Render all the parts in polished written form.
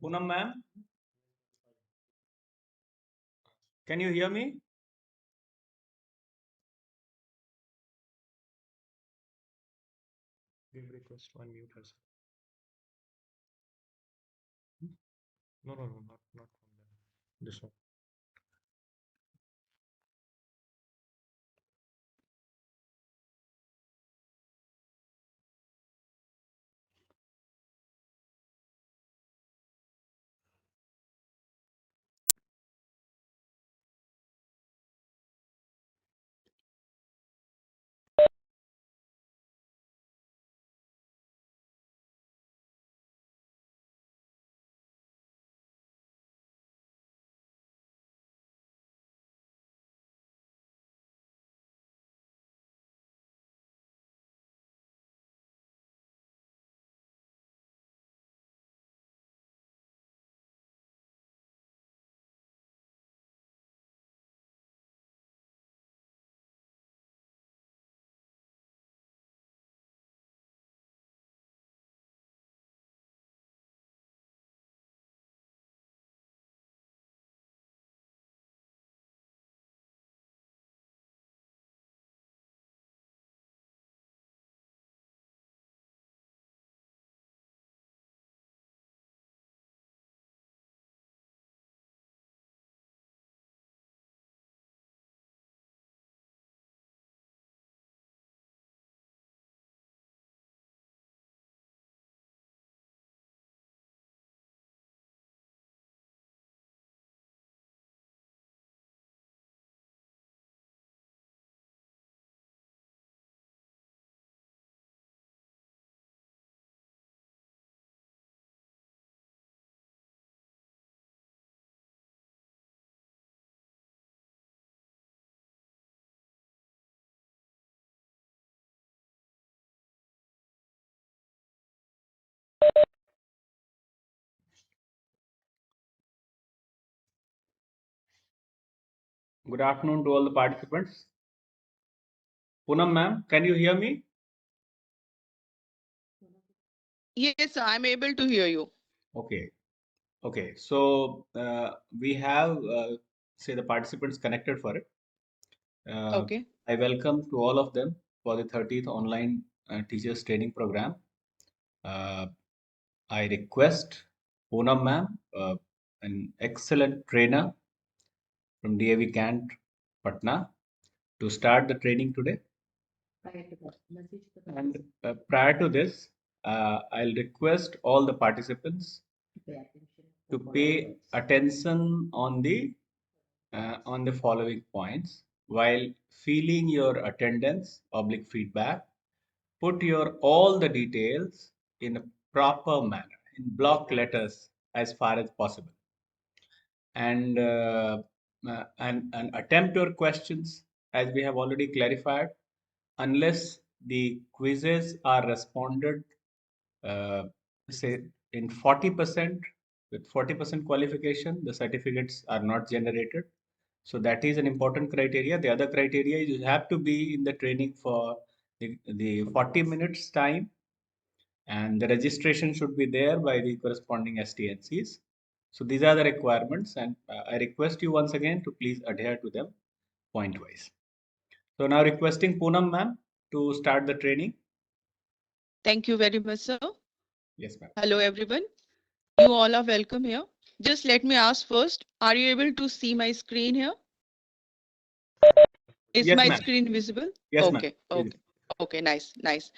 Poonam ma'am, can you hear me? Give request to unmute herself. No, not from them. This one. Good afternoon to all the participants. Poonam ma'am, can you hear me? Yes, I'm able to hear you. Okay. Okay. So we have say the participants connected for it. Okay. I welcome to all of them for the 30th online teachers training program. Uh, I request Poonam ma'am, an excellent trainer from DAV Cant, Patna, to start the training today. And prior to this, I'll request all the participants to pay attention on the following points while filling your attendance public feedback. Put your all the details in a proper manner in block letters as far as possible, and and attempt your questions as we have already clarified, unless the quizzes are responded uh, say in 40%, with 40% qualification the certificates are not generated. So that is an important criteria. The other criteria is you have to be in the training for the 40 minutes time, and the registration should be there by the corresponding STNCs. So these are the requirements, and I request you once again to please adhere to them point wise. So now requesting Poonam ma'am to start the training. Thank you very much, sir. Yes, ma'am. Hello, everyone. You all are welcome here. Just let me ask first, are you able to see my screen here? Is Yes, my ma'am. screen visible? Yes, ma'am. Okay, Please. okay, okay, nice, nice.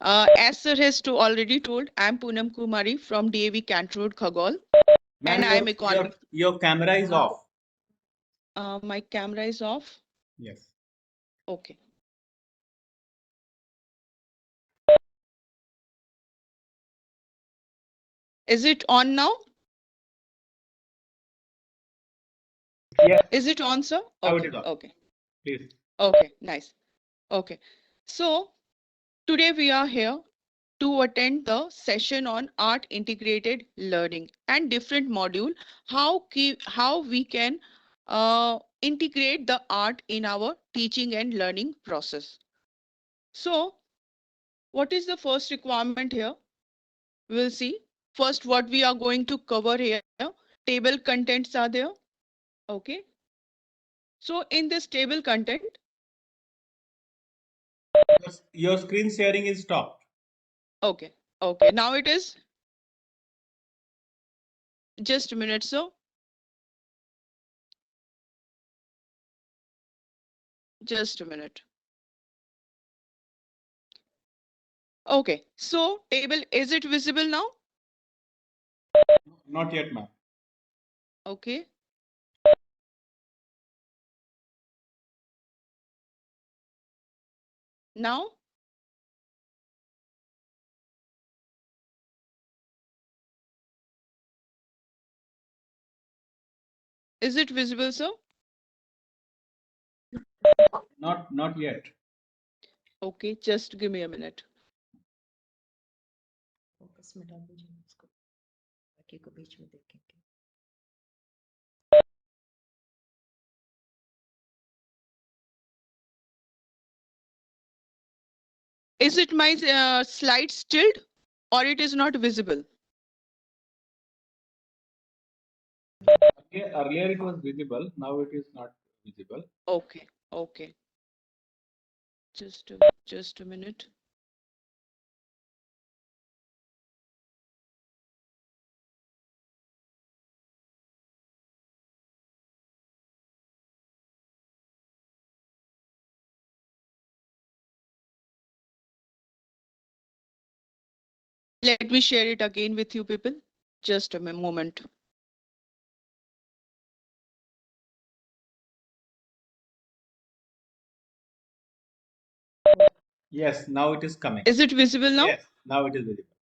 As sir has already told, I'm Poonam Kumari from DAV Cant Road, Khagol, Ma'am, and I'm your camera is off. my camera is off. Yes. Okay. Is it on now? Yes. Is it on, sir? Now it Okay, is off. okay, Please. okay, nice. Okay. So today we are here to attend the session on art integrated learning and different module, how we can integrate the art in our teaching and learning process. So what is the first requirement here? We'll see. First, what we are going to cover here, table contents are there. Okay. So in this table content, Your screen sharing is stopped. okay, okay. Now it is just a minute, so just a minute. Okay, so table, is it visible now? Not yet, ma'am. Okay. Now, is it visible, sir? Not yet. Okay, just give me a minute. Focus में डाल दीजिए उसको बाकी को बीच में देखेंगे Is it my slide stilled or it is not visible? Earlier it was visible. Now it is not visible. Okay, okay. Just a minute. Let me share it again with you people. Just a moment. Yes, now it is coming. Is it visible now? Yes, now it is visible.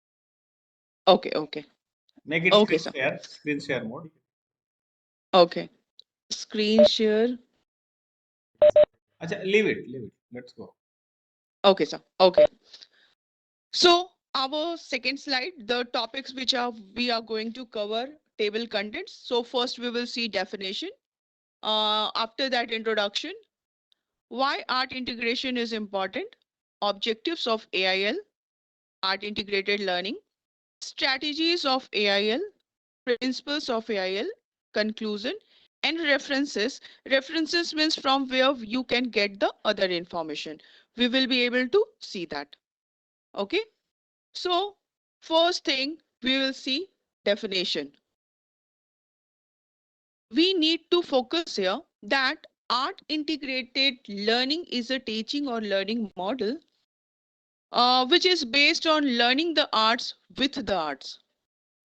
Okay, okay. Make it Okay, sir. screen share mode. Okay. Screen share. Acha, leave it, leave it. Let's go. Okay, sir. Okay. So our second slide, the topics which are we are going to cover table contents. So first we will see definition. After that introduction, why art integration is important, objectives of AIL, art integrated learning, strategies of AIL, principles of AIL, conclusion, and references. References means from where you can get the other information. We will be able to see that. Okay. So first thing we will see definition. We need to focus here that art integrated learning is a teaching or learning model which is based on learning the arts with the arts,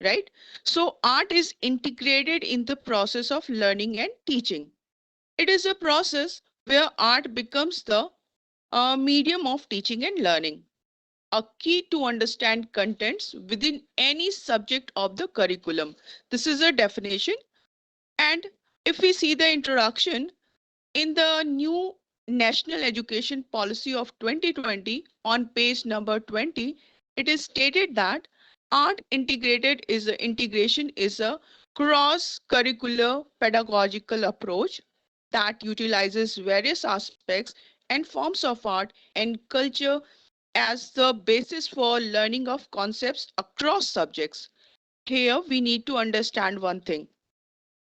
right? So art is integrated in the process of learning and teaching. It is a process where art becomes the medium of teaching and learning, a key to understand contents within any subject of the curriculum. This is a definition. And if we see the introduction, in the new National Education Policy of 2020, on page number 20, it is stated that art integrated is a integration is a cross-curricular pedagogical approach that utilizes various aspects and forms of art and culture as the basis for learning of concepts across subjects. Here we need to understand one thing.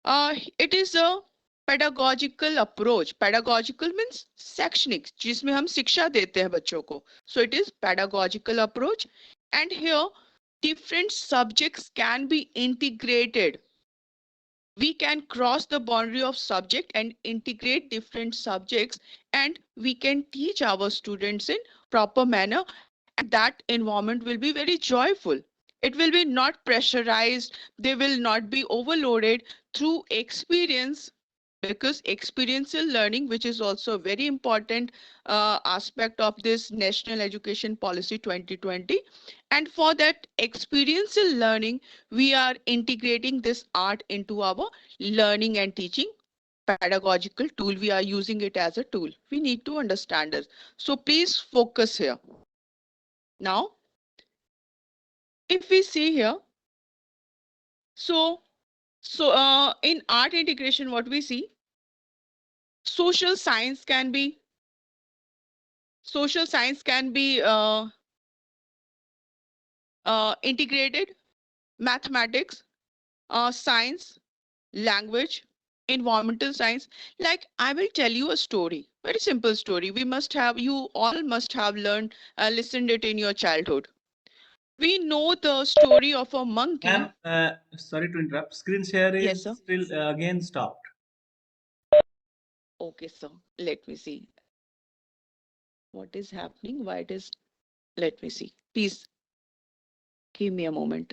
It is a pedagogical approach. Pedagogical means शैक्षणिक जिसमें हम शिक्षा देते हैं बच्चों को. So it is pedagogical approach, and here different subjects can be integrated. We can cross the boundary of subject and integrate different subjects, and we can teach our students in proper manner, and that environment will be very joyful. It will be not pressurized, they will not be overloaded through experience, because experiential learning, which is also a very important aspect of this National Education Policy 2020. And for that experiential learning, we are integrating this art into our learning and teaching pedagogical tool. We are using it as a tool. We need to understand this. So please focus here. Now, if we see here, so in art integration, what we see, social science can be social science can be integrated mathematics, science, language, environmental science. Like I will tell you a story, very simple story. You all must have learned, listened it in your childhood. We know the story of a monkey. Ma'am, sorry to interrupt. Screen share Yes, is sir. still again stopped. Okay, sir. Let me see what is happening. Why it is? Let me see. Please give me a moment.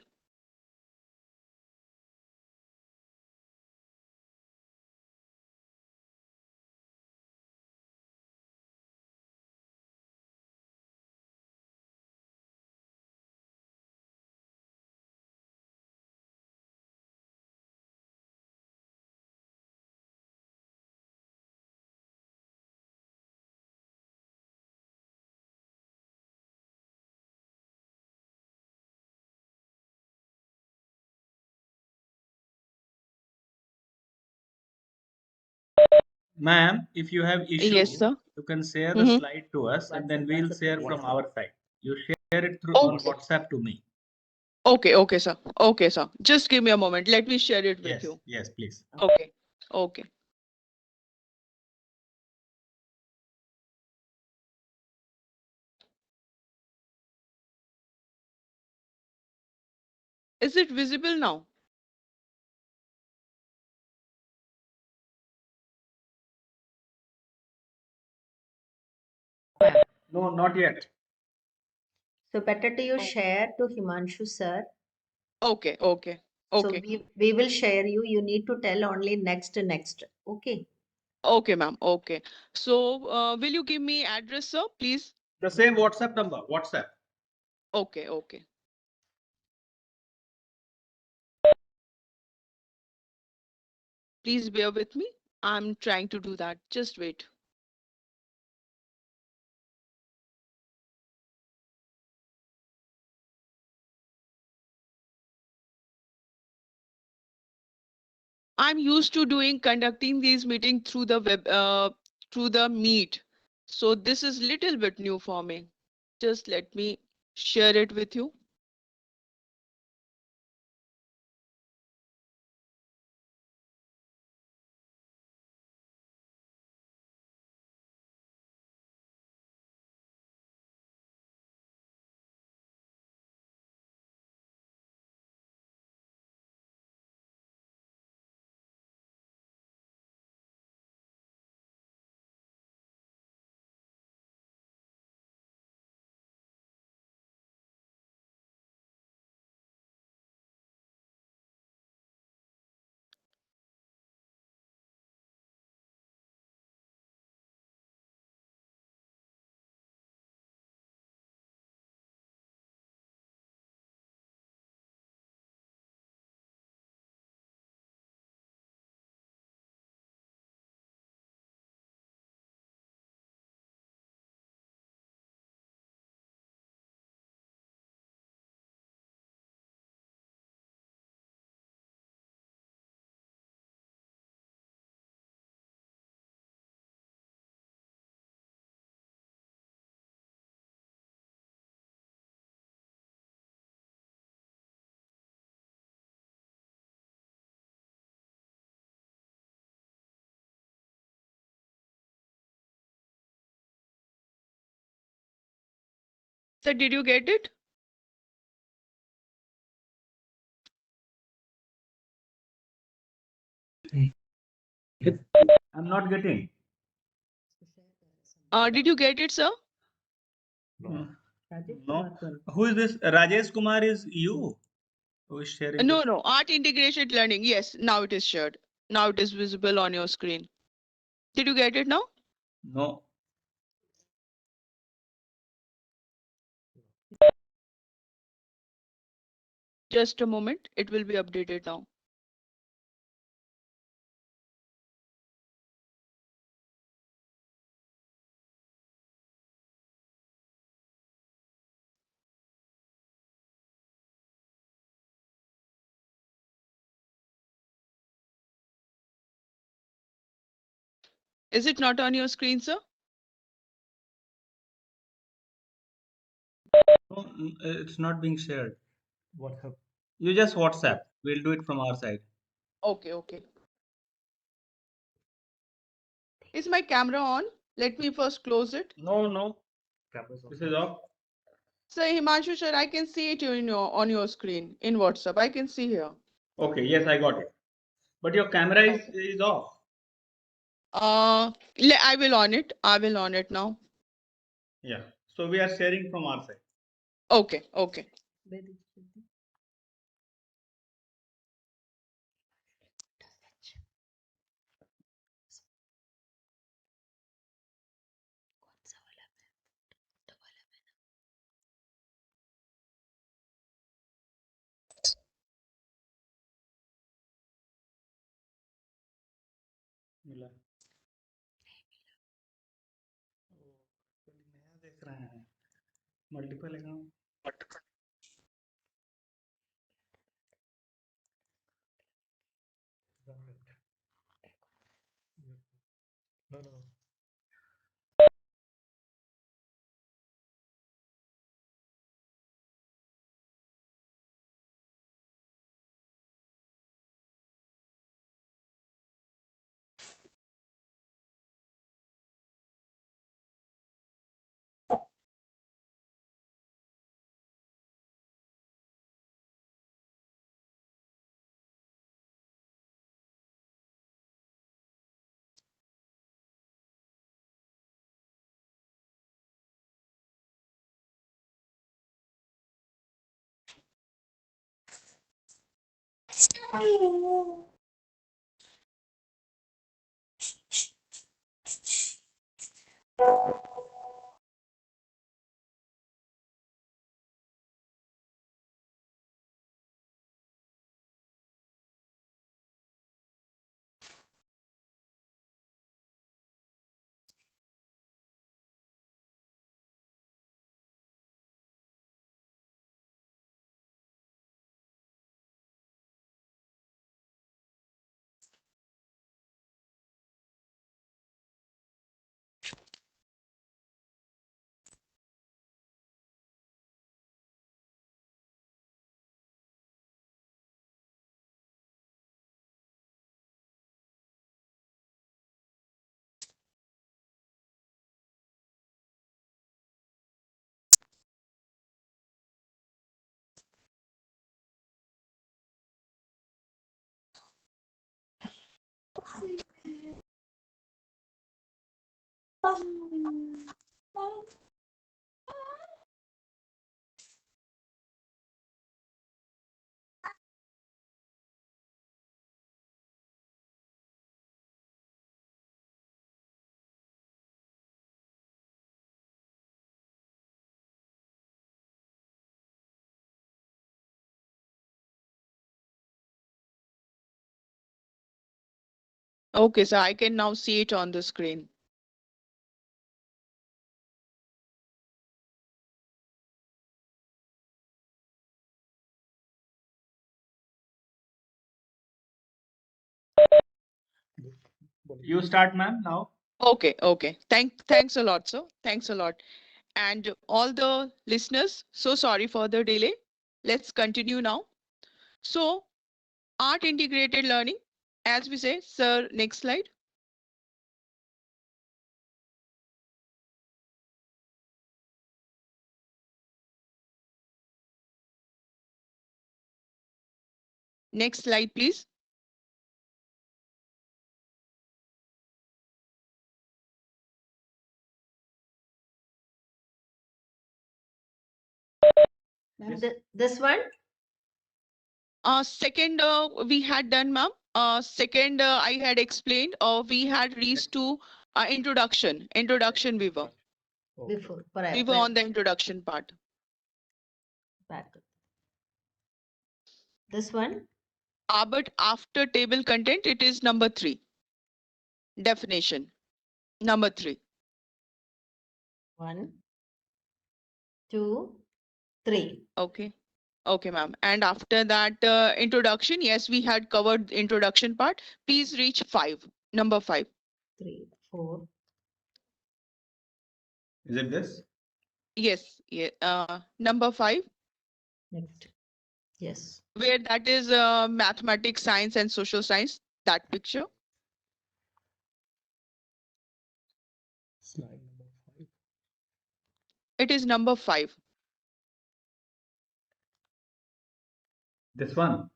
Ma'am, if you have issue, Yes, sir. you can share the Mm-hmm. slide to us and then we'll share from our side. You share it through on Okay. WhatsApp to me. Okay, okay, sir. Okay, sir. Just give me a moment. Let me share it with Yes, you. yes, please. Okay. Okay. Is it visible now? No, not yet. So better to you Oh, share to Himanshu sir. okay, okay, So okay. we will share you. You need to tell only next. Okay. Okay, ma'am. Okay. So, will you give me address, sir, please? The same WhatsApp number, WhatsApp. Okay, okay. Please bear with me. I'm trying to do that. Just wait. I'm used to conducting these meetings through the through the Meet. So this is little bit new for me. Just let me share it with you. So did you get it? I'm not getting. Did you get it, sir? No. Rajesh No. Kumar Kun. Who is this? Rajesh Kumar is you who is sharing No, this. no. Art integrated learning. Yes, now it is shared. Now it is visible on your screen. Did you get it now? No. Just a moment. It will be updated now. Is it not on your screen, sir? No, it's not being shared. What happened? You just WhatsApp. We'll do it from our side. Okay, okay. Is my camera on? Let me first close it. No, no. This is off. So Himanshu sir, I can see it in your on your screen in WhatsApp. I can see here. Okay, yes, I got it. But your camera is off. I will on it. I will on it now. Yeah. So we are sharing from our side. Okay, okay. Where is Shruti? कौन सा वाला है? तो वाला है ना? मिला। नया देख रहे हैं। Multiple account. No, no. Okay, so I can now see it on the screen. You start, ma'am, now. Okay, okay. Thanks a lot, sir. Thanks a lot. And all the listeners, so sorry for the delay. Let's continue now. So, art integrated learning, as we say, sir, next slide. Next slide, please. Ma'am, this one? Second, we had done, ma'am. Second, I had explained, we had reached to introduction we were. Before. We were on the introduction part. Back. This one? But after table content, it is number 3. Definition. Number 3. 1, 2, 3. Okay. Okay, ma'am. And after that introduction, yes, we had covered the introduction part. Please reach 5. Number 5. 3, 4. Is it this? Yes. Yeah. Number 5. Next. Yes. where that is mathematics, science, and social science. That picture, Slide number 5. it is number 5. This one.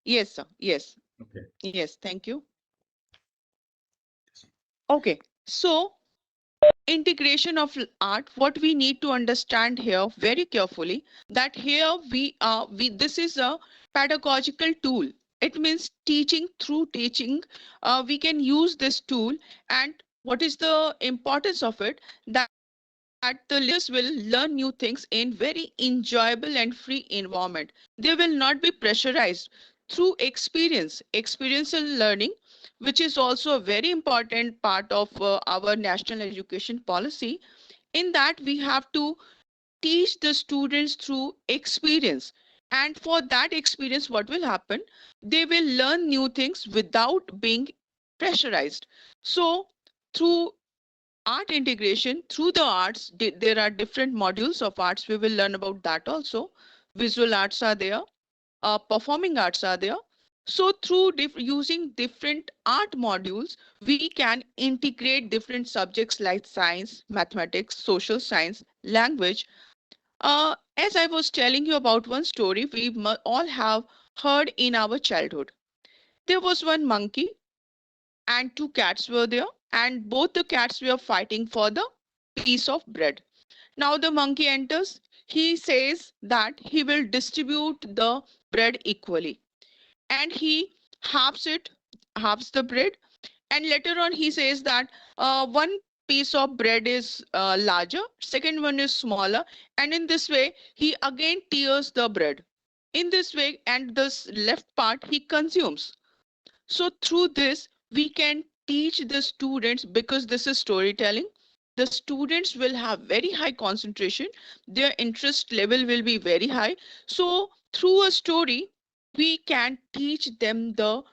Yes, sir. Yes. Okay. Yes. Thank you. Okay. So, integration of art, what we need to understand here very carefully, that here we this is a pedagogical tool. It means teaching through teaching. We can use this tool. And what is the importance of it? That the learners will learn new things in very enjoyable and free environment. They will not be pressurized. Through experiential learning, which is also a very important part of our national education policy. In that, we have to teach the students through experience. And for that experience, what will happen? They will learn new things without being pressurized. So, through art integration, through the arts, there are different modules of arts. We will learn about that also. Visual arts are there, performing arts are there. So through using different art modules, we can integrate different subjects like science, mathematics, social science, language. As I was telling you about one story, we all have heard in our childhood. There was one monkey and two cats were there, and both the cats were fighting for the piece of bread. Now the monkey enters. He says that he will distribute the bread equally, and he halves it, halves the bread. And later on he says that one piece of bread is larger, second one is smaller, and in this way he again tears the bread in this way, and this left part he consumes. So through this, we can teach the students, because this is storytelling. The students will have very high concentration. Their interest level will be very high. So through a story, we can teach them the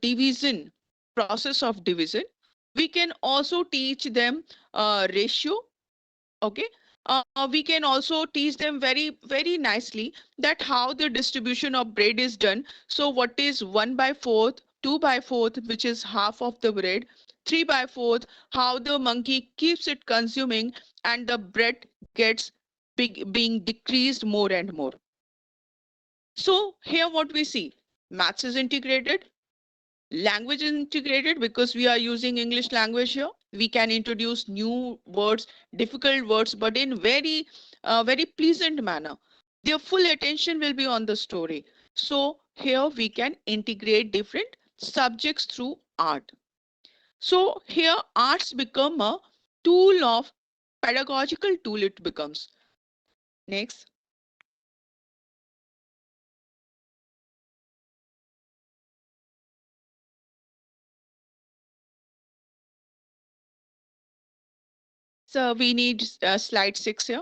division, process of division. We can also teach them ratio. Okay. We can also teach them very nicely that how the distribution of bread is done. So what is 1 by 4th, 2 by 4th, which is half of the bread, 3 by 4th, how the monkey keeps it consuming, and the bread gets being decreased more and more. So here what we see, maths is integrated, language is integrated, because we are using English language here. We can introduce new words, difficult words, but in very pleasant manner. Their full attention will be on the story. So here we can integrate different subjects through art. So here arts become a tool of pedagogical tool, it becomes. Next. So we need slide 6 here.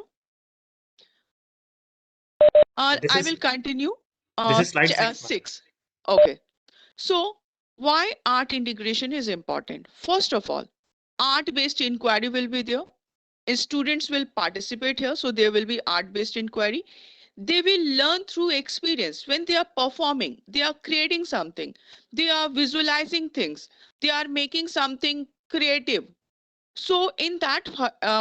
This I is will continue. this is slide 6, madam. 6. Okay. So, why art integration is important? First of all, art based inquiry will be there. Students will participate here, so there will be art based inquiry. They will learn through experience. When they are performing, they are creating something, they are visualizing things, they are making something creative. So in that,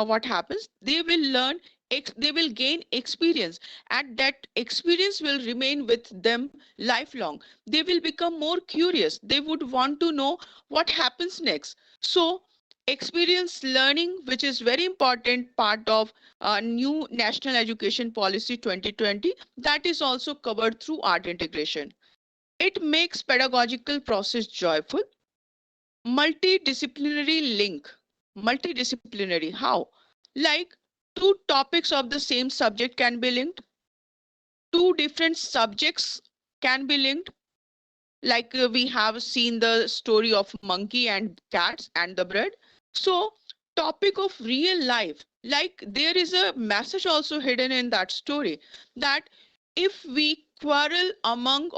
what happens, they will learn, they will gain experience, and that experience will remain with them lifelong. They will become more curious, they would want to know what happens next. So experience learning, which is very important part of new national education policy 2020, that is also covered through art integration. It makes pedagogical process joyful. Multidisciplinary link. Multidisciplinary, how? Like, two topics of the same subject can be linked, two different subjects can be linked. Like we have seen the story of monkey and cats and the bread. So topic of real life, like there is a message also hidden in that story, that if we quarrel among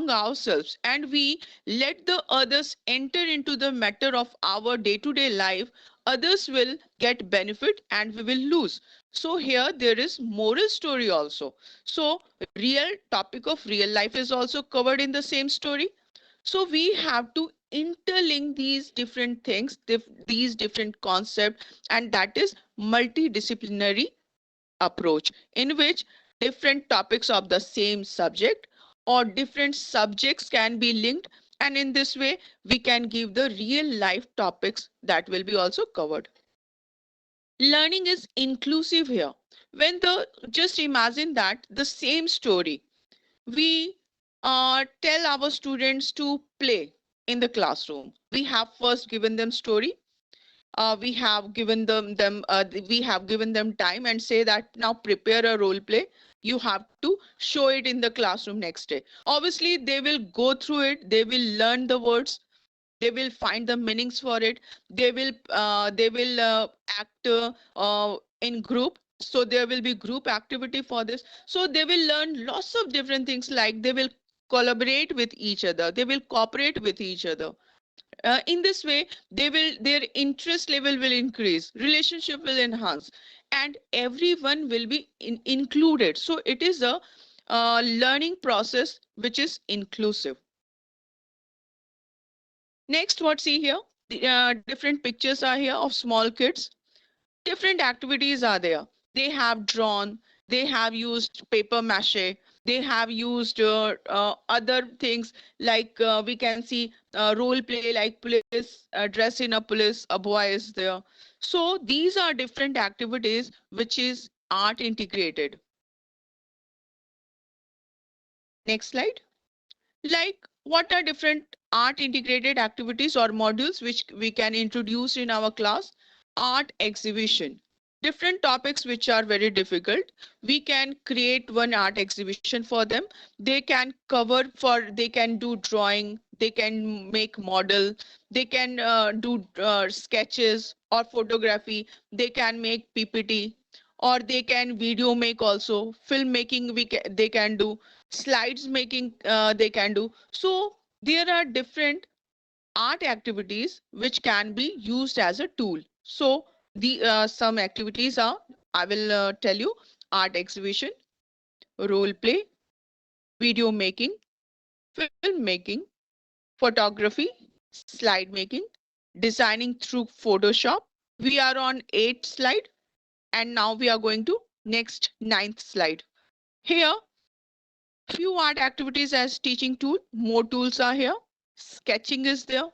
ourselves, and we let the others enter into the matter of our day to day life, others will get benefit and we will lose. So here there is moral story also. So real topic of real life is also covered in the same story. So we have to interlink these different things, these different concepts, and that is multidisciplinary approach, in which different topics of the same subject or different subjects can be linked, and in this way we can give the real life topics that will be also covered. Learning is inclusive here. When the just imagine that the same story we tell our students to play in the classroom. We have first given them story. We have given we have given them time and say that now prepare a role play. You have to show it in the classroom next day. Obviously they will go through it, they will learn the words, they will find the meanings for it, they will act in group, so there will be group activity for this, so they will learn lots of different things, like they will collaborate with each other, they will cooperate with each other. In this way their interest level will increase, relationship will enhance, and everyone will be included. So it is a learning process which is inclusive. Next, what see here? Different pictures are here of small kids. Different activities are there. They have drawn, they have used paper mache, they have used other things, like we can see role play like police, dress in a police, a boy is there. So these are different activities which is art integrated. Next slide. Like, what are different art integrated activities or modules which we can introduce in our class? Art exhibition. Different topics which are very difficult. We can create one art exhibition for them. They can do drawing, they can make model, they can do sketches or photography, they can make PPT, or they can video make also, filmmaking they can do, slides making they can do. So there are different art activities which can be used as a tool. So the some activities are, I will tell you: art exhibition, role play, video making, film making, photography, slide making, designing through Photoshop. We are on 8th slide, and now we are going to next 9th slide. Here few art activities as teaching tool. More tools are here. Sketching is there.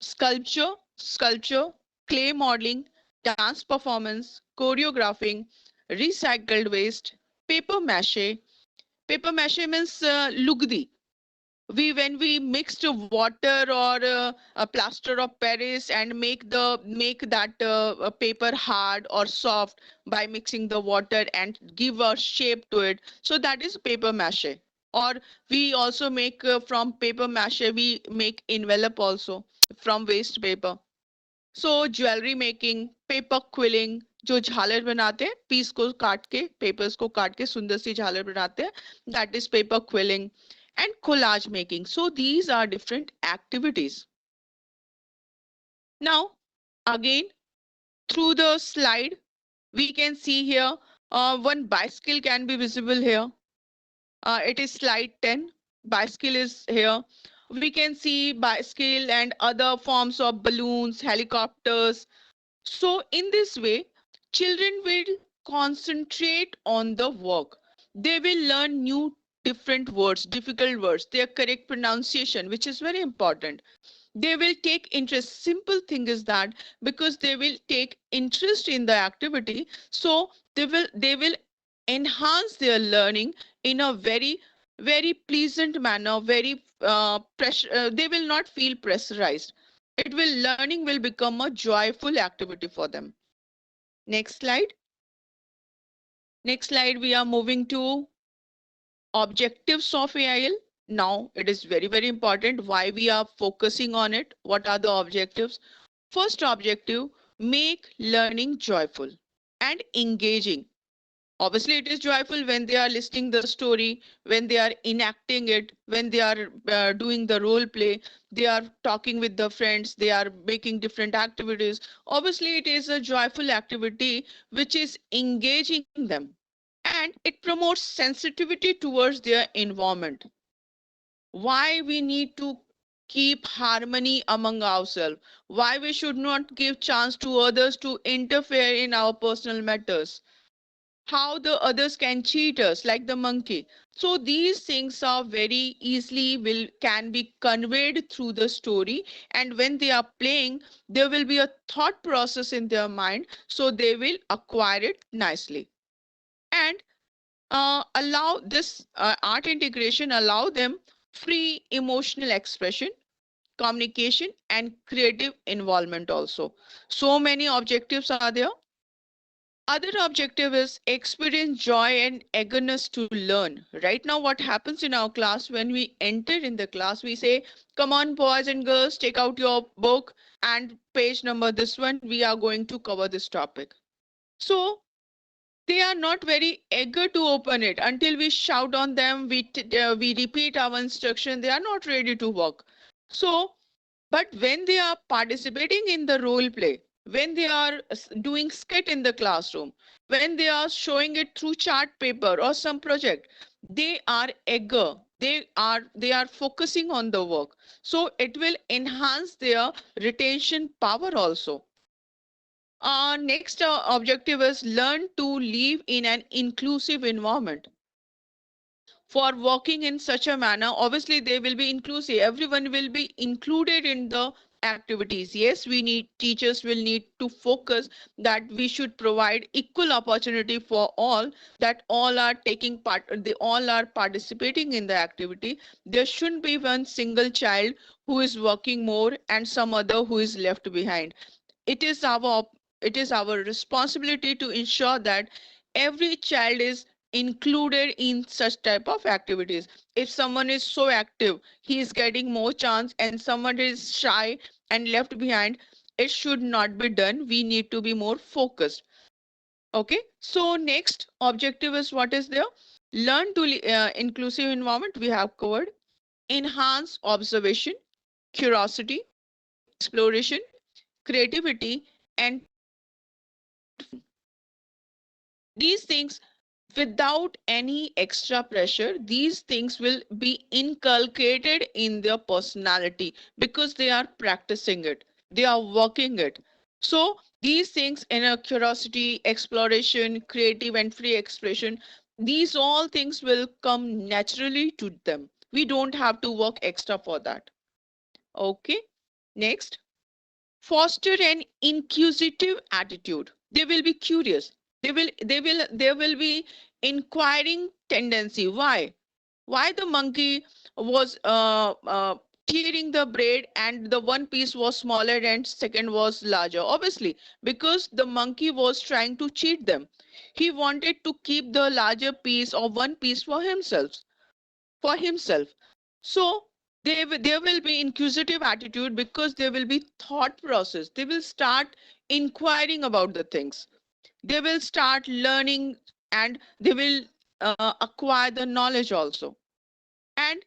Sculpture, clay modeling, dance performance, choreographing, recycled waste, paper mache. Paper mache means lugdi. We when we mixed water or a plaster of Paris and make that paper hard or soft by mixing the water and give a shape to it, so that is paper mache. Or we also make from paper mache we make envelope also from waste paper. So jewellery making, paper quilling, जो झालर बनाते हैं piece को काट के, papers को काट के सुंदर सी झालर बनाते हैं, that is paper quilling. And collage making. So these are different activities. Now again, through the slide we can see here one bicycle can be visible here. It is slide 10. Bicycle is here. We can see bicycle and other forms of balloons, helicopters. So in this way, children will concentrate on the work. They will learn new different words, difficult words, their correct pronunciation, which is very important. They will take interest. Simple thing is that because they will take interest in the activity, so they will enhance their learning in a very pleasant manner, very pressure. They will not feel pressurized. It will learning will become a joyful activity for them. Next slide. Next slide, we are moving to objectives of AIL. Now it is very important why we are focusing on it. What are the objectives? First objective: make learning joyful and engaging. Obviously, it is joyful when they are listening the story, when they are enacting it, when they are doing the role play, they are talking with the friends, they are making different activities. Obviously, it is a joyful activity which is engaging them, and it promotes sensitivity towards their environment. Why we need to keep harmony among ourselves, why we should not give chance to others to interfere in our personal matters, how the others can cheat us like the monkey. So these things are very easily will can be conveyed through the story, and when they are playing there will be a thought process in their mind, so they will acquire it nicely. And allow this art integration allow them free emotional expression, communication and creative involvement also. So many objectives are there. Other objective is experience joy and eagerness to learn. Right now what happens in our class, when we enter in the class we say, come on boys and girls, take out your book and page number this one, we are going to cover this topic. So they are not very eager to open it until we shout on them, we repeat our instruction, they are not ready to work. So but when they are participating in the role play, when they are doing skit in the classroom, when they are showing it through chart paper or some project, they are eager. They are focusing on the work. So it will enhance their retention power also. Next objective is learn to live in an inclusive environment. For working in such a manner, obviously they will be inclusive, everyone will be included in the activities. Yes, we need teachers will need to focus that we should provide equal opportunity for all, that all are taking part, they all are participating in the activity. There shouldn't be one single child who is working more and some other who is left behind. It is our it is our responsibility to ensure that every child is included in such type of activities. If someone is so active, he is getting more chance, and someone is shy and left behind, it should not be done. We need to be more focused. Okay, so next objective is what is there? Learn to inclusive environment we have covered. Enhance observation, curiosity, exploration, creativity and these things, without any extra pressure, these things will be inculcated in their personality because they are practicing it, they are working it. So these things, in a curiosity, exploration, creative and free expression, these all things will come naturally to them. We don't have to work extra for that. Okay, next, foster an inquisitive attitude. They will be curious, they will be inquiring tendency. Why the monkey was tearing the bread and the one piece was smaller and second was larger? Obviously because the monkey was trying to cheat them. He wanted to keep the larger piece or one piece for himself. So there will be inquisitive attitude because there will be thought process. They will start inquiring about the things. They will start learning, and they will acquire the knowledge also. And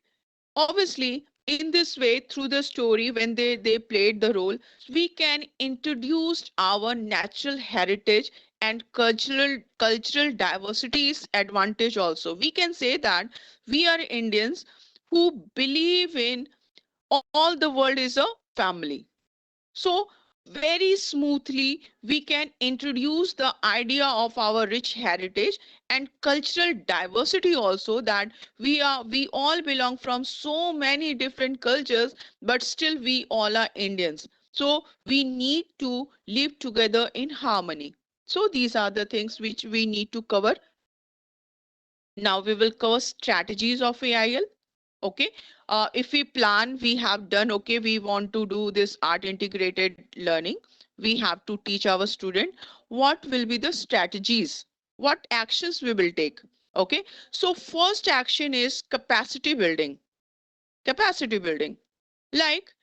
obviously in this way, through the story, when they played the role, we can introduce our natural heritage and cultural diversities advantage also. We can say that we are Indians who believe in all the world is a family. So very smoothly we can introduce the idea of our rich heritage and cultural diversity also, that we all belong from so many different cultures, but still we all are Indians. So we need to live together in harmony. So these are the things which we need to cover. Now we will cover strategies of AIL. Okay, if we plan, we have done, okay, we want to do this art integrated learning, we have to teach our student what will be the strategies, what actions we will take. Okay, so first action is capacity building. Capacity building, like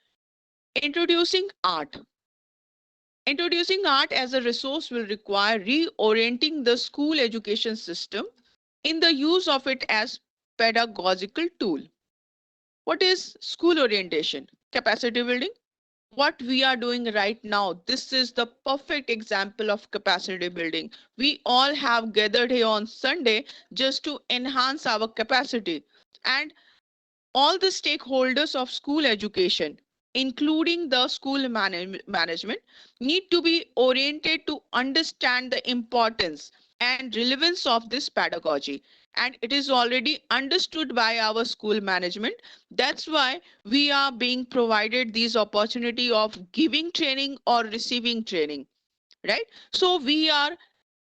introducing art. Introducing art as a resource will require reorienting the school education system in the use of it as pedagogical tool. What is school orientation? Capacity building. What we are doing right now, this is the perfect example of capacity building. We all have gathered here on Sunday just to enhance our capacity. And all the stakeholders of school education, including the school management, need to be oriented to understand the importance and relevance of this pedagogy. And it is already understood by our school management. That's why we are being provided these opportunity of giving training or receiving training, right? So we are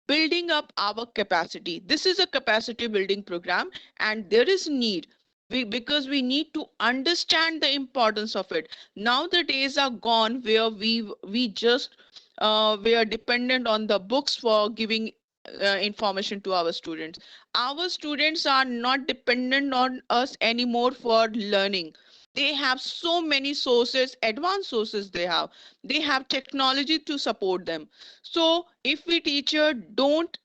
building up our capacity. This is a capacity building program, and there is need, because we need to understand the importance of it. Now the days are gone where we just we are dependent on the books for giving information to our students. Our students are not dependent on us anymore for learning. They have so many sources, advanced sources. They have technology to support them. So if we teacher don't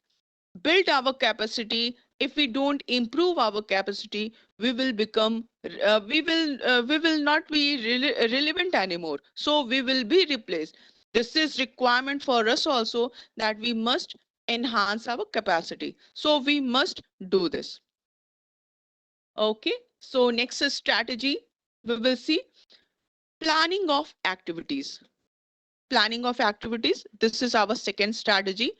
build our capacity, if we don't improve our capacity, we will become we will not be relevant anymore. So we will be replaced. This is requirement for us also, that we must enhance our capacity. So we must do this. Okay. So next is strategy. We will see planning of activities. Planning of activities. This is our second strategy.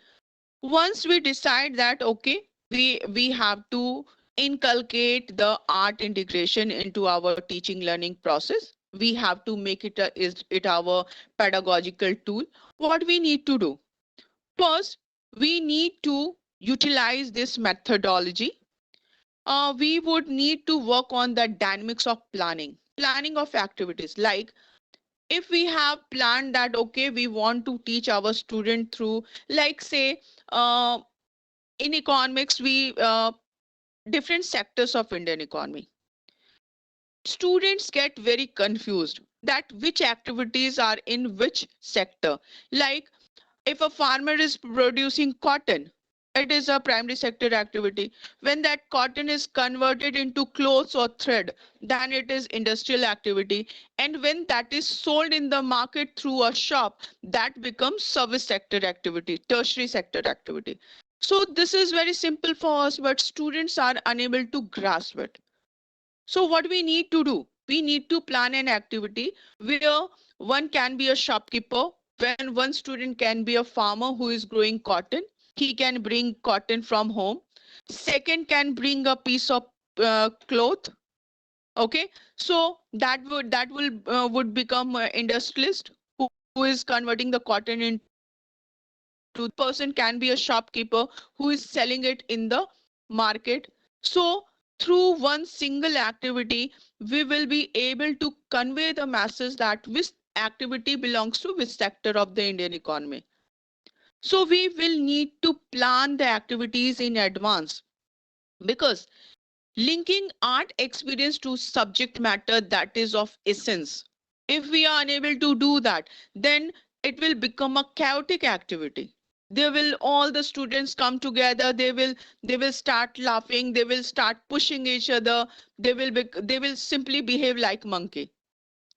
Once we decide that okay, we have to inculcate the art integration into our teaching learning process, we have to make it is it our pedagogical tool. What we need to do first, we need to utilize this methodology. We would need to work on the dynamics of planning of activities. Like if we have planned that okay, we want to teach our student through, like say, in economics, we different sectors of Indian economy, students get very confused that which activities are in which sector. Like if a farmer is producing cotton, it is a primary sector activity. When that cotton is converted into clothes or thread, then it is industrial activity. And when that is sold in the market through a shop, that becomes service sector activity, tertiary sector activity. So this is very simple for us, but students are unable to grasp it. So what we need to do? We need to plan an activity where one can be a shopkeeper, when one student can be a farmer who is growing cotton. He can bring cotton from home. Second can bring a piece of cloth. Okay, so that would become industrialist who is converting the cotton into the thread. Third person can be a shopkeeper who is selling it in the market. So through one single activity, we will be able to convey the masses that which activity belongs to which sector of the Indian economy. So we will need to plan the activities in advance, because linking art experience to subject matter, that is of essence. If we are unable to do that, then it will become a chaotic activity. They will all the students come together, they will start laughing, they will start pushing each other, they will simply behave like monkey,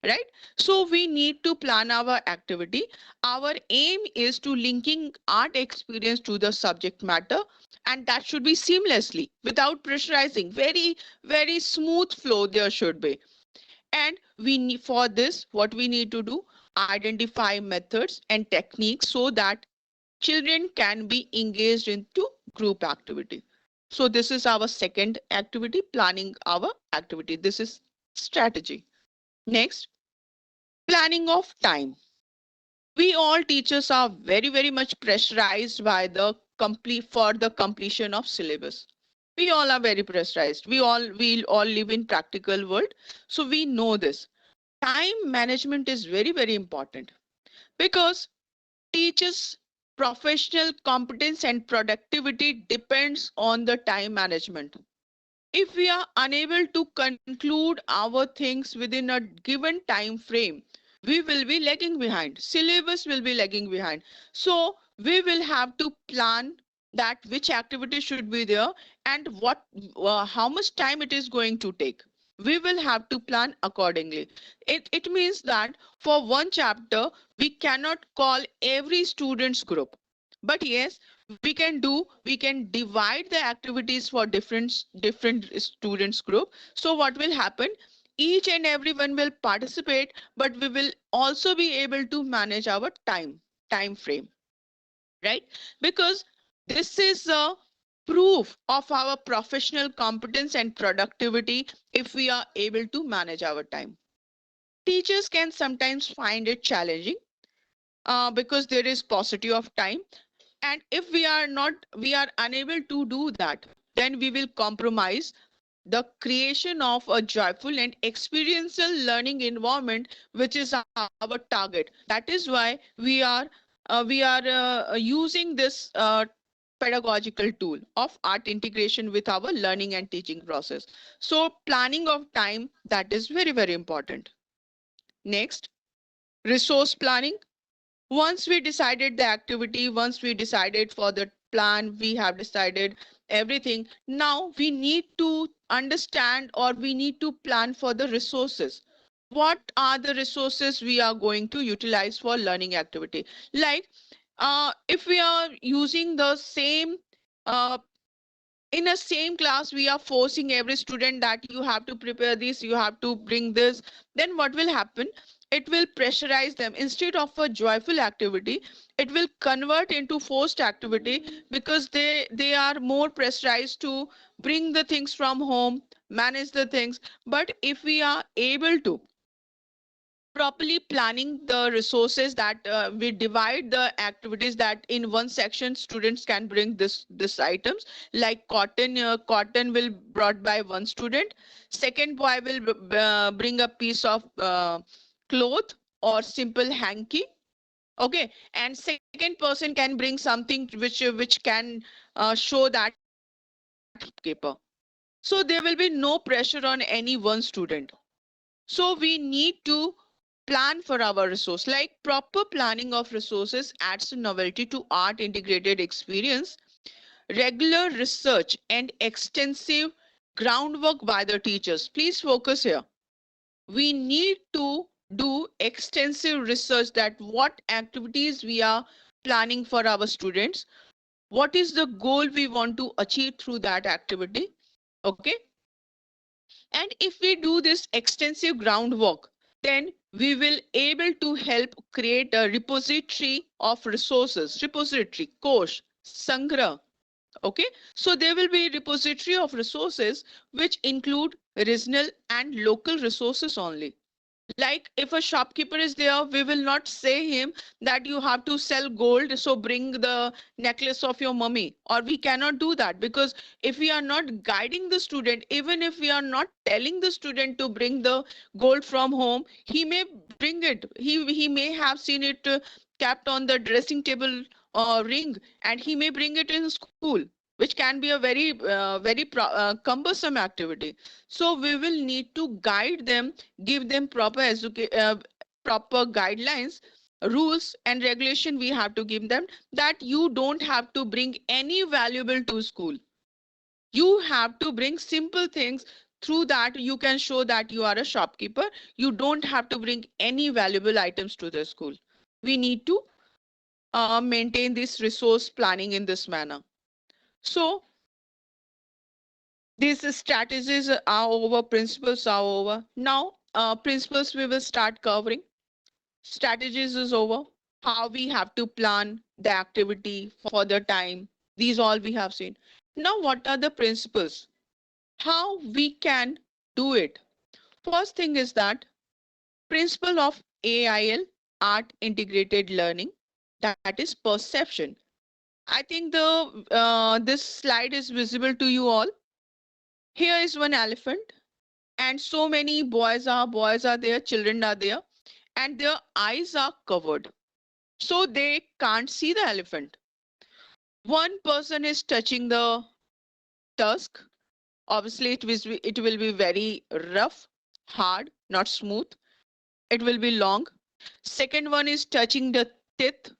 right? So we need to plan our activity. Our aim is to linking art experience to the subject matter, and that should be seamlessly without pressurizing. Very smooth flow there should be. And we need, for this what we need to do, identify methods and techniques so that children can be engaged into group activity. So this is our second activity, planning our activity. This is strategy. Next, planning of time. We all teachers are very much pressurized by the complete for the completion of syllabus. We all are very pressurized. We all live in practical world, so we know this. Time management is very important, because teachers professional competence and productivity depends on the time management. If we are unable to conclude our things within a given time frame, we will be lagging behind. Syllabus will be lagging behind. So we will have to plan that which activity should be there and what how much time it is going to take. We will have to plan accordingly. It means that for one chapter we cannot call every students group, but yes, we can divide the activities for different students group. So what will happen, each and everyone will participate, but we will also be able to manage our time frame, right? Because this is a proof of our professional competence and productivity if we are able to manage our time. Teachers can sometimes find it challenging because there is paucity of time, and if we are unable to do that, then we will compromise the creation of a joyful and experiential learning environment, which is our target. That is why we are using this pedagogical tool of art integration with our learning and teaching process. So planning of time, that is very important. Next, resource planning. Once we decided the activity, once we decided for the plan, we have decided everything, now we need to understand or we need to plan for the resources. What are the resources we are going to utilize for learning activity? Like if we are using the same uh, in a same class, we are forcing every student that you have to prepare this, you have to bring this, then what will happen, it will pressurize them. Instead of a joyful activity, it will convert into forced activity, because they are more pressurized to bring the things from home, manage the things. But if we are able to properly planning the resources, that we divide the activities, that in one section students can bring this items, like cotton will brought by one student, second boy will bring a piece of cloth or simple hanky, okay, and second person can bring something which can show that paper. So there will be no pressure on any one student. So we need to plan for our resource. Like proper planning of resources adds novelty to art integrated experience. Regular research and extensive groundwork by the teachers. Please focus here. We need to do extensive research, that what activities we are planning for our students, what is the goal we want to achieve through that activity, okay. And if we do this extensive groundwork, then we will able to help create a repository of resources, repository, kosh, sangra, okay. So there will be repository of resources which include regional and local resources only. Like if a shopkeeper is there, we will not say him that you have to sell gold, so bring the necklace of your mummy, or we cannot do that, because if we are not guiding the student, even if we are not telling the student to bring the gold from home, he may bring it, he may have seen it kept on the dressing table ring, and he may bring it in school, which can be a very cumbersome activity. So we will need to guide them, give them proper guidelines, rules and regulation. We have to give them that you don't have to bring any valuable to school, you have to bring simple things. Through that you can show that you are a shopkeeper. You don't have to bring any valuable items to the school. We need to maintain this resource planning in this manner. So these strategies are over, principles are over. Now principles we will start covering. Strategies is over. How we have to plan the activity for the time. These all we have seen. Now, what are the principles? How we can do it? First thing is that principle of AIL, art integrated learning, that is perception. I think the this slide is visible to you all. Here is one elephant, and so many boys are there, children are there, and their eyes are covered, so they can't see the elephant. One person is touching the tusk. Obviously it will be very rough, hard, not smooth. It will be long. Second one is touching the teeth.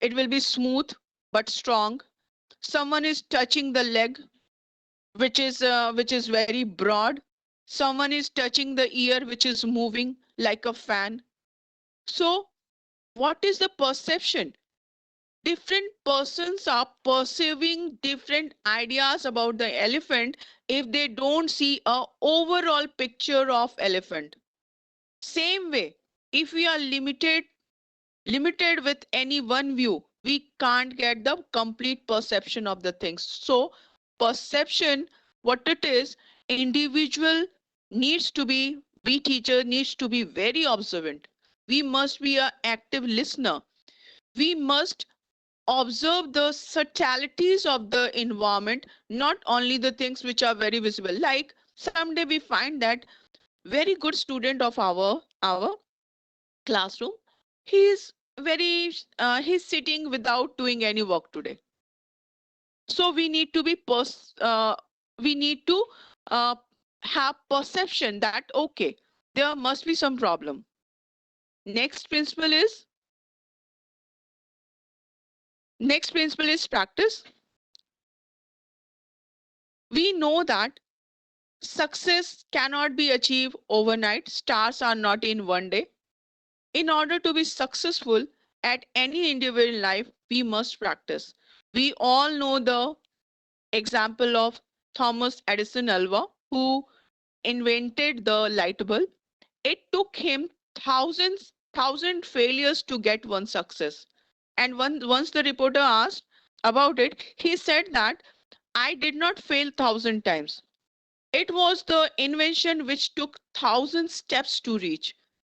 It will be smooth but strong. Someone is touching the leg, which is very broad. Someone is touching the ear, which is moving like a fan. So what is the perception? Different persons are perceiving different ideas about the elephant if they don't see a overall picture of elephant. Same way, if we are limited with any one view, we can't get the complete perception of the things. So perception, what it is, individual needs to be, we teacher needs to be very observant. We must be a active listener. We must observe the subtleties of the environment, not only the things which are very visible. Like someday we find that very good student of our classroom, he's he's sitting without doing any work today. So we need to be we need to uh, have perception that okay, there must be some problem. Next principle is next principle is practice. We know that success cannot be achieved overnight. Stars are not in one day. In order to be successful at any individual life, we must practice. We all know the example of Thomas Edison Alva, who invented the light bulb. It took him thousand failures to get one success. And once the reporter asked about it, he said that I did not fail 1,000 times. It was the invention which took 1,000 steps to reach.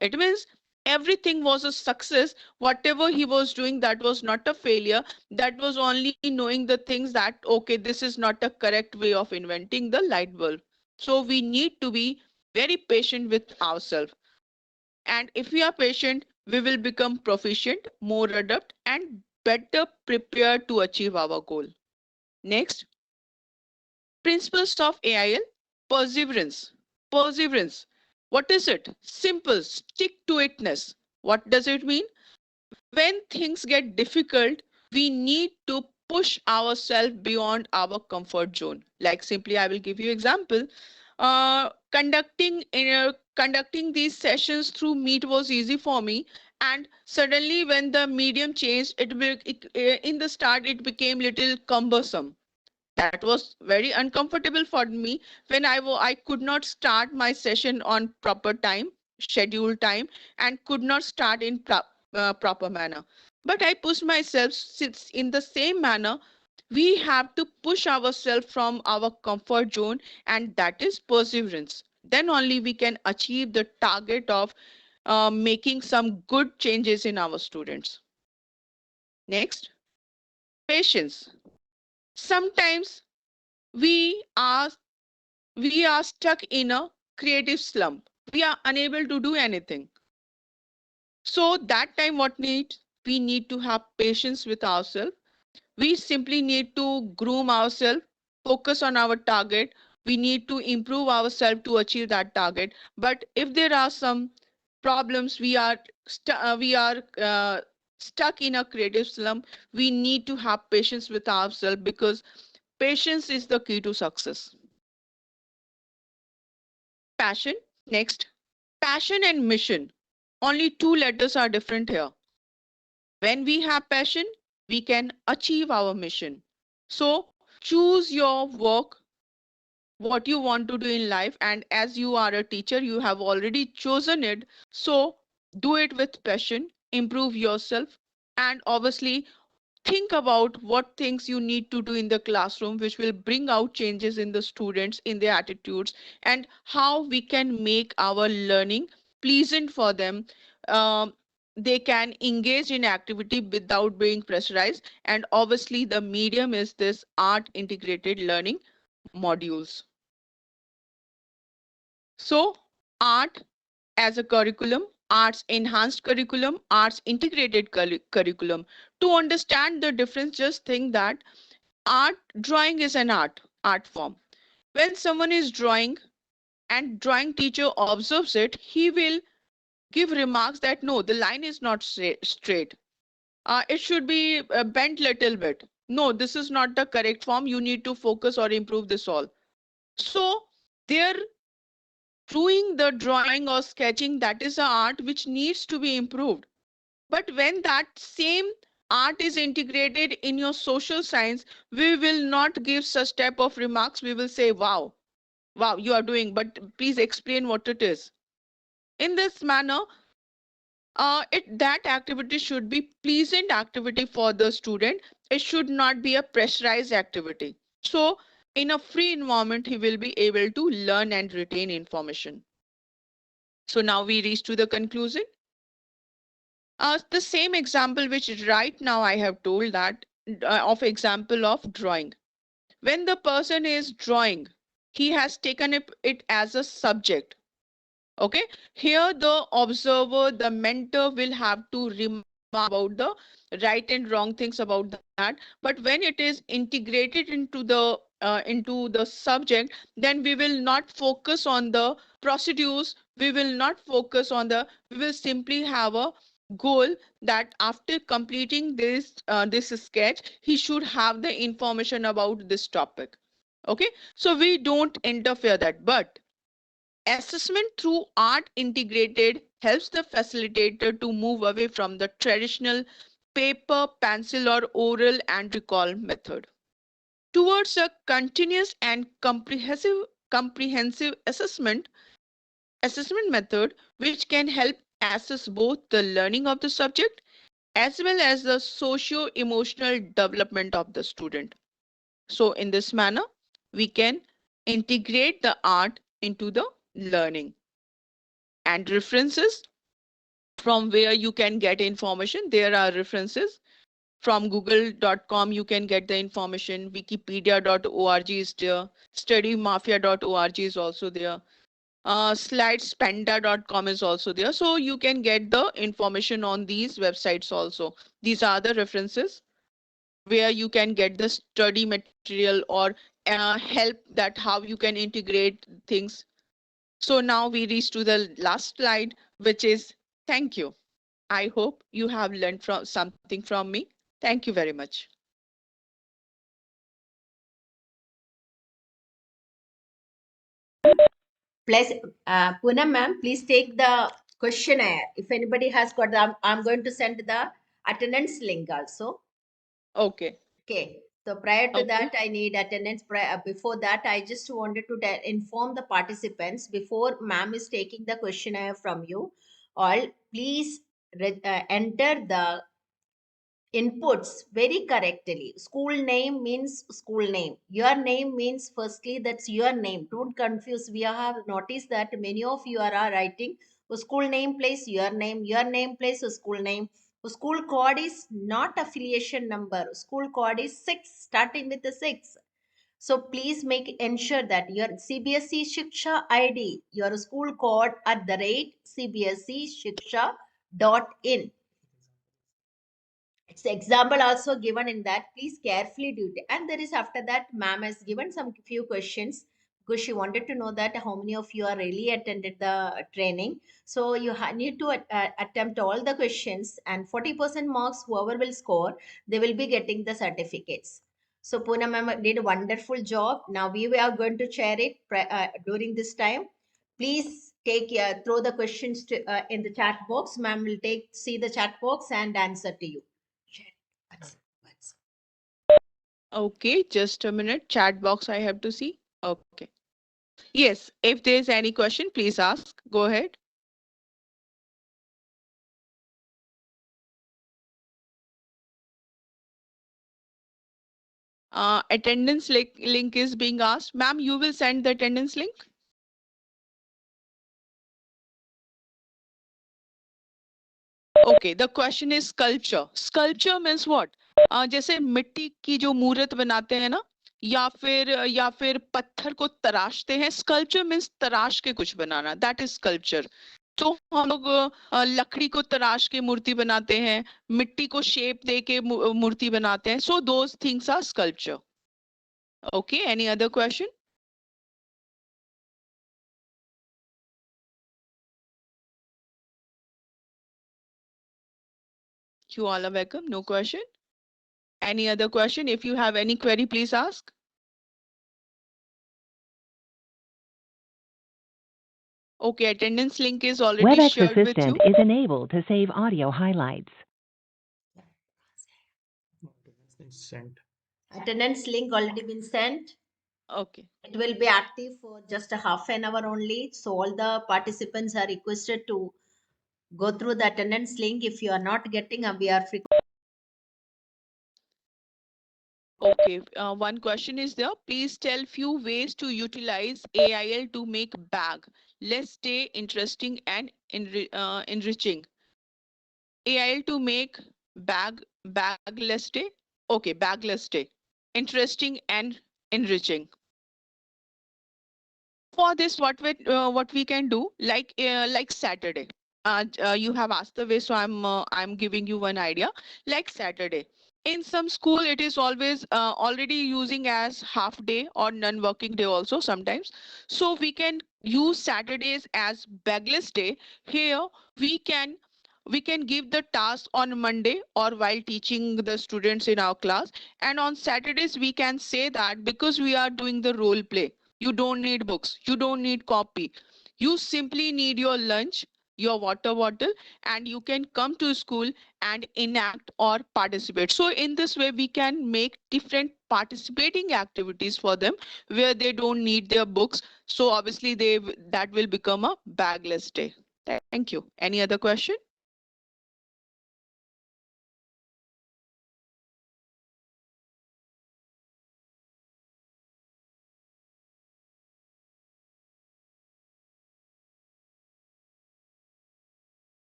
It means everything was a success. Whatever he was doing, that was not a failure. That was only knowing the things that, okay, this is not a correct way of inventing the light bulb. So we need to be very patient with ourselves. And if we are patient, we will become proficient, more adept, and better prepared to achieve our goal. Next, principles of AIL, perseverance. Perseverance. What is it? Simple, stick to itness. What does it mean? When things get difficult, we need to push ourselves beyond our comfort zone. Like simply, I will give you example. Conducting these sessions through Meet was easy for me, and suddenly when the medium changed, in the start it became little cumbersome. That was very uncomfortable for me when I could not start my session on proper time, scheduled time, and could not start in proper manner. But I pushed myself since in the same manner. We have to push ourselves from our comfort zone, and that is perseverance. Then only we can achieve the target of making some good changes in our students. Next, patience. Sometimes we are we are stuck in a creative slump. We are unable to do anything. So that time what needs? We need to have patience with ourselves. We simply need to groom ourselves, focus on our target. We need to improve ourselves to achieve that target. But if there are some problems, we are stuck in a creative slump. We need to have patience with ourselves because patience is the key to success. Passion. Next, passion and mission. Only two letters are different here. When we have passion, we can achieve our mission. So choose your work, what you want to do in life. And as you are a teacher, you have already chosen it. So do it with passion, improve yourself, and obviously think about what things you need to do in the classroom which will bring out changes in the students in their attitudes, and how we can make our learning pleasant for them. They can engage in activity without being pressurized, and obviously the medium is this art integrated learning modules. So art as a curriculum, arts enhanced curriculum, arts integrated curriculum. To understand the difference, just think that art drawing is an art form. When someone is drawing and drawing teacher observes it, he will give remarks that no, the line is not straight. It should be bent little bit. No, this is not the correct form. You need to focus or improve this all. So they're doing the drawing or sketching, that is an art which needs to be improved. But when that same art is integrated in your social science, we will not give such type of remarks. We will say, wow, wow, you are doing, but please explain what it is. In this manner, that activity should be pleasant activity for the student. It should not be a pressurized activity. So in a free environment, he will be able to learn and retain information. So now we reach to the conclusion. The same example which right now I have told that of example of drawing. When the person is drawing, he has taken it as a subject. Okay, here the observer, the mentor will have to remark about the right and wrong things about that. But when it is integrated into the subject, then we will not focus on the procedures. We will not focus on the. We will simply have a goal that after completing this sketch, he should have the information about this topic. Okay, so we don't interfere that, but assessment through art integrated helps the facilitator to move away from the traditional paper, pencil, or oral and recall method towards a continuous and comprehensive assessment method which can help assess both the learning of the subject as well as the socio emotional development of the student. So in this manner we can integrate the art into the learning. And references from where you can get information, there are references from google.com. You can get the information. Wikipedia.org is there. Studymafia.org is also there. Slidespanda.com is also there. So you can get the information on these websites also. These are the references where you can get the study material or help that how you can integrate things. So now we reach to the last slide, which is thank you. I hope you have learned from something from me. Thank you very much. Plus, Poonam ma'am, please take the questionnaire. If anybody has got the, I'm going to send the attendance link also. Okay. Okay. So prior to Okay. that, I need attendance. Before that, I just wanted to inform the participants before ma'am is taking the questionnaire from you. All, please enter the inputs very correctly. School name means school name. Your name means firstly that's your name. Don't confuse. We have noticed that many of you are writing a school name place your name place a school name. A school code is not affiliation number. School code is 6, starting with the 6. So please make ensure that your CBSE Shiksha ID, your school code at the rate CBSE Shiksha .in. It's example also given in that. Please carefully do it. And there is after that, ma'am has given some few questions because she wanted to know that how many of you are really attended the training. So you need to attempt all the questions, and 40% marks whoever will score, they will be getting the certificates. So Poonam ma'am did a wonderful job. Now we are going to share it during this time. Please take throw the questions to, in the chat box. Ma'am will take see the chat box and answer to you. Okay, just a minute. Chat box I have to see. Okay. Yes, if there is any question, please ask. Go ahead. Attendance link is being asked. Ma'am, you will send the attendance link. Okay, the question is sculpture. Sculpture means what? जैसे मिट्टी की जो मूर्त बनाते हैं ना, या फिर पत्थर को तराशते हैं. स्कल्पचर मीन्स तराश के कुछ बनाना. That is sculpture. तो हम लोग लकड़ी को तराश के मूर्ति बनाते हैं, मिट्टी को शेप दे के मूर्ति बनाते हैं. So those things are sculpture. Okay, any other question? You all are welcome. No question. Any other question? If you have any query, please ask. Okay, attendance link is already WebEx shared with Assistant you. is enabled to save audio highlights. It's been sent. Attendance link already been sent. Okay. It will be active for just a half an hour only. So all the participants are requested to go through the attendance link. If you are not getting, we are free. Okay. One question is there. Please tell few ways to utilize AIL to make bag less stay interesting and enriching. AIL to make bag less stay. Okay, bag less stay, interesting and enriching. For this, what we can do, like Saturday. You have asked the way, so I'm giving you one idea. Like Saturday, in some school, it is always already using as half day or non-working day also sometimes. So we can use Saturdays as bagless day. Here we can we can give the task on Monday or while teaching the students in our class, and on Saturdays we can say that because we are doing the role play, you don't need books, you don't need copy, you simply need your lunch, your water bottle, and you can come to school and enact or participate. So in this way we can make different participating activities for them where they don't need their books. So obviously that will become a bagless day. Thank you. Any other question?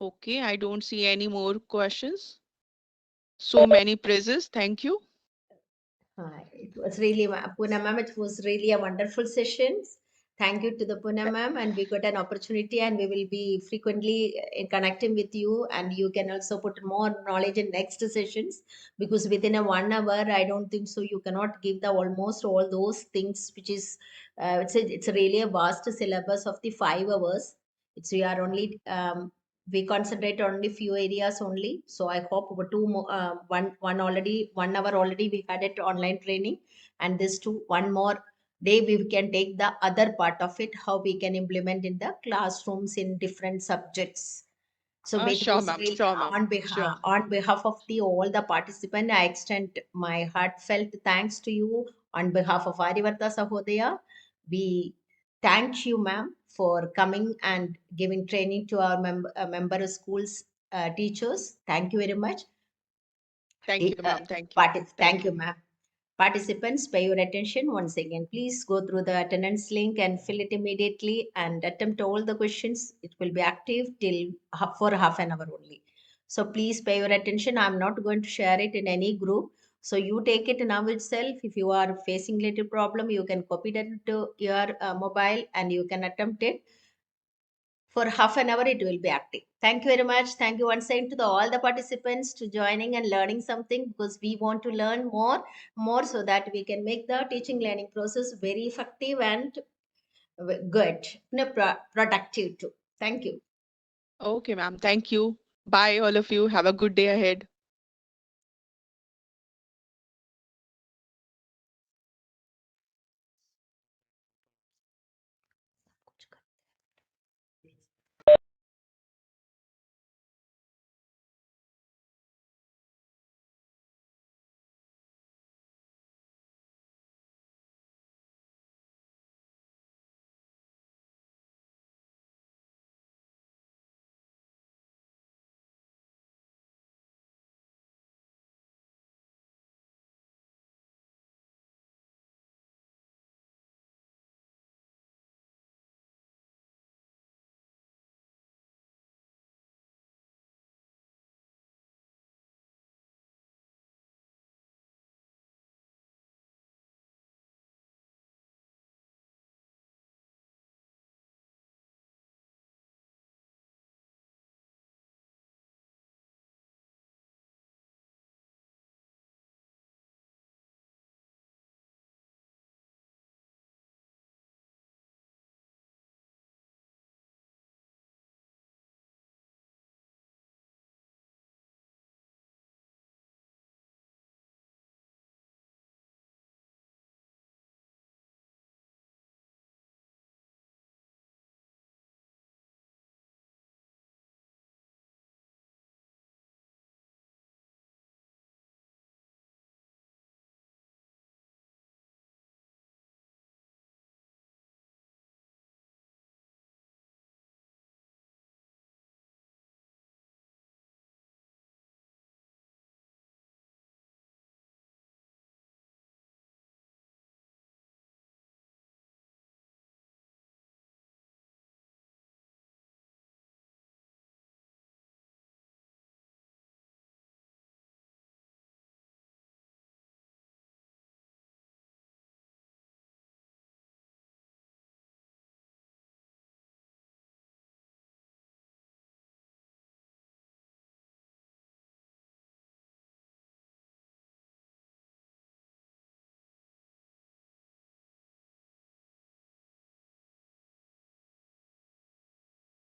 Okay, I don't see any more questions. So many praises. Thank you. It was really, Poonam ma'am, it was really a wonderful session. Thank you to the Poonam ma'am, and we got an opportunity, and we will be frequently connecting with you, and you can also put more knowledge in next sessions, because within a 1 hour, I don't think so. You cannot give the almost all those things, which is it's really a vast syllabus of the 5 hours. It's we are only we concentrate on only few areas only. So I hope over two more, one already 1 hour already we had it online training, and this two one more day we can take the other part of it, how we can implement in the classrooms in different subjects. So it Sure, was ma'am. really Sure, ma'am. Sure. on behalf of the all the participants, I extend my heartfelt thanks to you on behalf of Arivarta Sahodaya. We thank you, ma'am, for coming and giving training to our member schools teachers. Thank you very much. Thank you, ma'am. Thank you. Thank Thank you, you. ma'am. Participants, pay your attention once again. Please go through the attendance link and fill it immediately and attempt all the questions. It will be active till for half an hour only. So please pay your attention. I'm not going to share it in any group. So you take it now itself. If you are facing little problem, you can copy that to your mobile and you can attempt it. For half an hour it will be active. Thank you very much. Thank you once again to all the participants to joining and learning something, because we want to learn more so that we can make the teaching learning process very effective and good, productive too. Thank you. Okay, ma'am. Thank you. Bye, all of you. Have a good day ahead.